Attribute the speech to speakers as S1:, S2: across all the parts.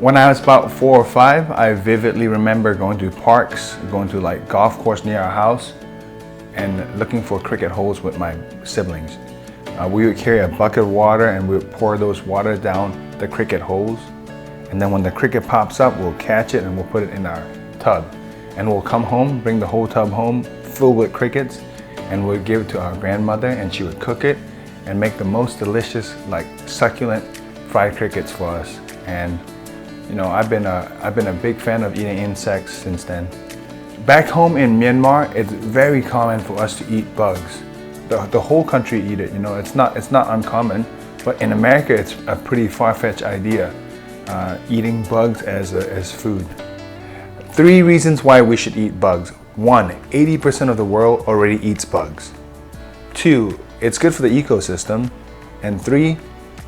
S1: When I was about 4 or 5, I vividly remember going to parks, going to like golf course near our house, and looking for cricket holes with my siblings. We would carry a bucket of water and we would pour those water down the cricket holes. And then when the cricket pops up, we'll catch it and we'll put it in our tub. And we'll come home, bring the whole tub home filled with crickets, and we'll give it to our grandmother and she would cook it and make the most delicious, like succulent fried crickets for us. And you know, I've been a big fan of eating insects since then. Back home in Myanmar, it's very common for us to eat bugs. The whole country eat it, you know, it's not uncommon, but in America it's a pretty far-fetched idea, eating bugs as food. 3 reasons why we should eat bugs. 1, 80% of the world already eats bugs. 2, it's good for the ecosystem. And 3,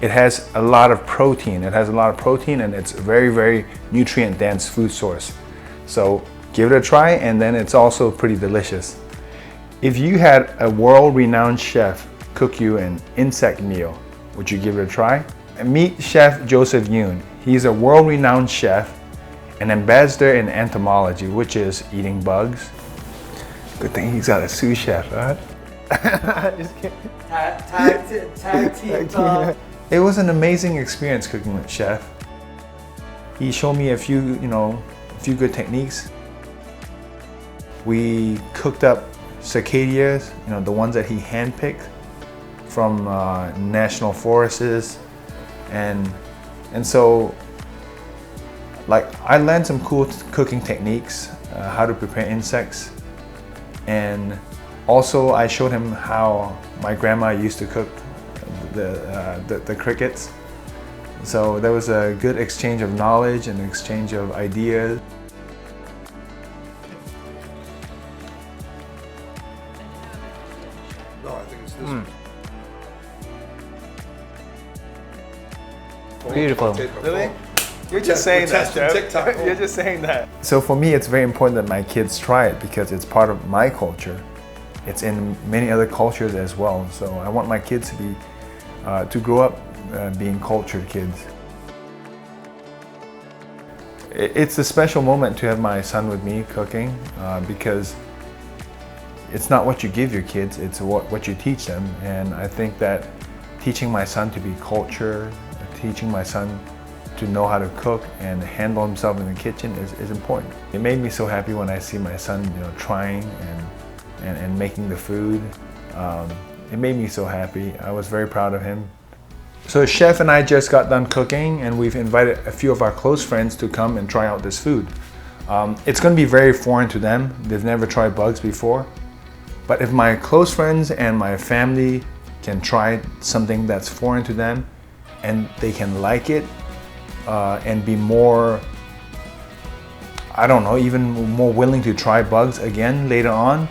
S1: it has a lot of protein. It has a lot of protein and it's a very, very nutrient-dense food source. So give it a try, and then it's also pretty delicious. If you had a world-renowned chef cook you an insect meal, would you give it a try? Meet Chef Joseph Yoon. He's a world-renowned chef, an ambassador in entomology, which is eating bugs. Good thing he's got a sous chef, right? Just kidding.
S2: Tag team.
S1: It was an amazing experience cooking with Chef. He showed me a few good techniques. We cooked up cicadas, the ones that he handpicked from national forests, and so like I learned some cool cooking techniques, how to prepare insects, and also I showed him how my grandma used to cook the crickets. So there was a good exchange of knowledge and exchange of ideas.
S3: No, I think it's this one.
S2: Beautiful.
S1: Really? You're just saying that, Jeff. You're just saying that. So for me, it's very important that my kids try it because it's part of my culture. It's in many other cultures as well. So I want my kids to grow up being cultured kids. It's a special moment to have my son with me cooking because it's not what you give your kids, it's what you teach them. And I think that teaching my son to be cultured, teaching my son to know how to cook and handle himself in the kitchen is important. It made me so happy when I see my son trying and making the food. It made me so happy. I was very proud of him. So Chef and I just got done cooking, and we've invited a few of our close friends to come and try out this food. It's going to be very foreign to them. They've never tried bugs before. But if my close friends and my family can try something that's foreign to them and they can like it and be more, I don't know, even more willing to try bugs again later on,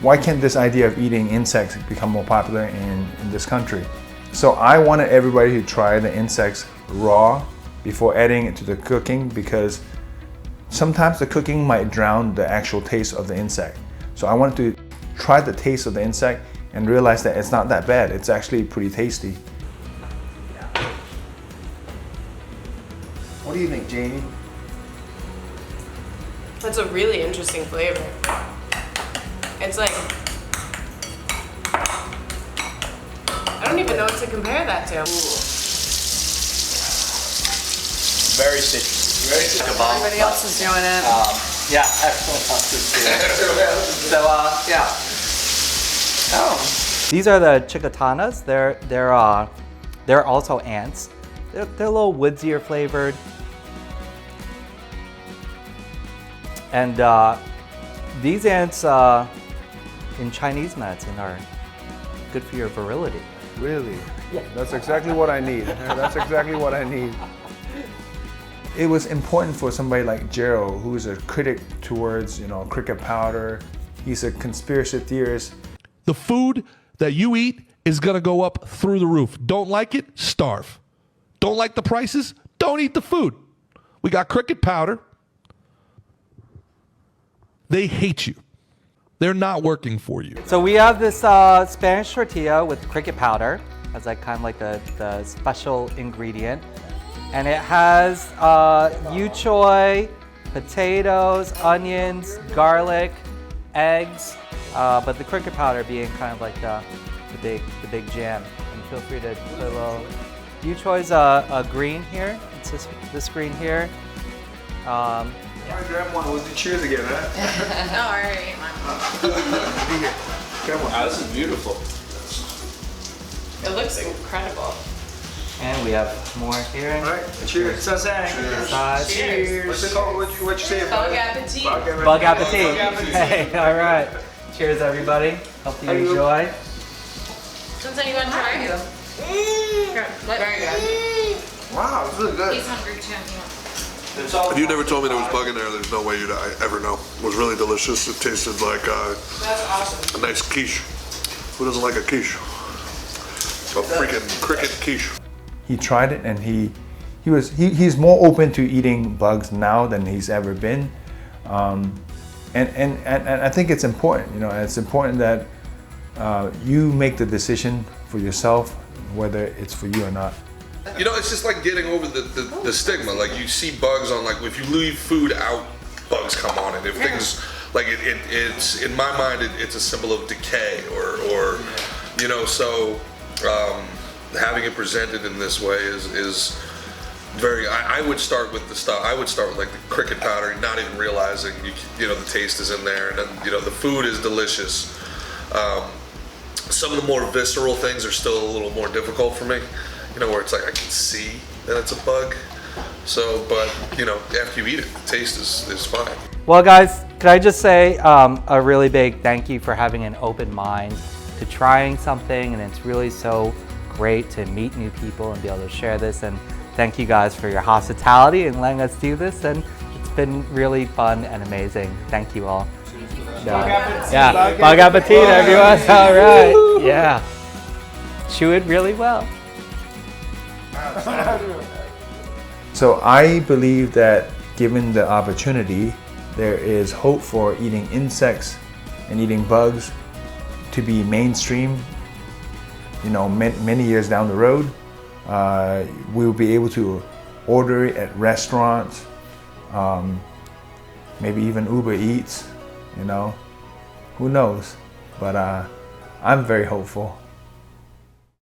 S1: why can't this idea of eating insects become more popular in this country? So I wanted everybody to try the insects raw before adding it to the cooking, because sometimes the cooking might drown the actual taste of the insect. So I wanted to try the taste of the insect and realize that it's not that bad. It's actually pretty tasty. What do you think, Jamie?
S4: That's a really interesting flavor. It's like, I don't even know what to compare that to.
S2: Very citrusy. Very citrusy.
S4: Everybody else is doing it.
S2: Yeah, everyone else is doing it. So, yeah. Oh. These are the chicatanas. They're also ants. They're a little woodsier flavored. And these ants in Chinese medicine are good for your virility.
S1: Really? Yeah. That's exactly what I need. That's exactly what I need. It was important for somebody like Gerald, who's a critic towards, cricket powder. He's a conspiracy theorist.
S3: The food that you eat is gonna go up through the roof. Don't like it? Starve. Don't like the prices? Don't eat the food. We got cricket powder. They hate you. They're not working for you.
S2: So we have this Spanish tortilla with cricket powder as kind of like the special ingredient. And it has yu choy, potatoes, onions, garlic, eggs, but the cricket powder being kind of like the big jam. And feel free to put a little. Yu choy's a green here. It's this green here.
S1: My grandma was the cheers again, huh?
S4: No, I already ate mine.
S1: Come on.
S5: Wow, this is beautiful.
S4: It looks incredible.
S2: And we have more here.
S1: All right, cheers.
S2: Cheers.
S1: What's it called? What you say?
S4: Bon appetit.
S2: Bug appetit. Hey, all right. Cheers, everybody. Hope you enjoy.
S4: Sometimes you want to try? Very good.
S1: Wow, it's really good.
S4: He's hungry too.
S6: If you never told me there was bug in there, there's no way you'd ever know. It was really delicious. It tasted like
S4: That's awesome.
S6: a nice quiche. Who doesn't like a quiche? A freaking cricket quiche.
S1: He tried it, and he's more open to eating bugs now than he's ever been, and I think it's important. You know, it's important that you make the decision for yourself, whether it's for you or not.
S6: You know, it's just like getting over the stigma. Like you see bugs on, like if you leave food out, bugs come on it. If things like it's in my mind, it's a symbol of decay or you know. So having it presented in this way is very. I would start with the stuff. I would start with like the cricket powder, not even realizing you know the taste is in there, and then you know the food is delicious. Some of the more visceral things are still a little more difficult for me. You know, where it's like I can see that it's a bug. So, but you know, after you eat it, the taste is fine.
S2: Well, guys, could I just say a really big thank you for having an open mind to trying something, and it's really so great to meet new people and be able to share this. And thank you guys for your hospitality and letting us do this. And it's been really fun and amazing. Thank you all. Yeah, bug appetit, everyone. All right. Yeah. Chew it really well.
S1: So I believe that given the opportunity, there is hope for eating insects and eating bugs to be mainstream. You know, many years down the road, we will be able to order it at restaurants, maybe even Uber Eats. You know, who knows? But I'm very hopeful.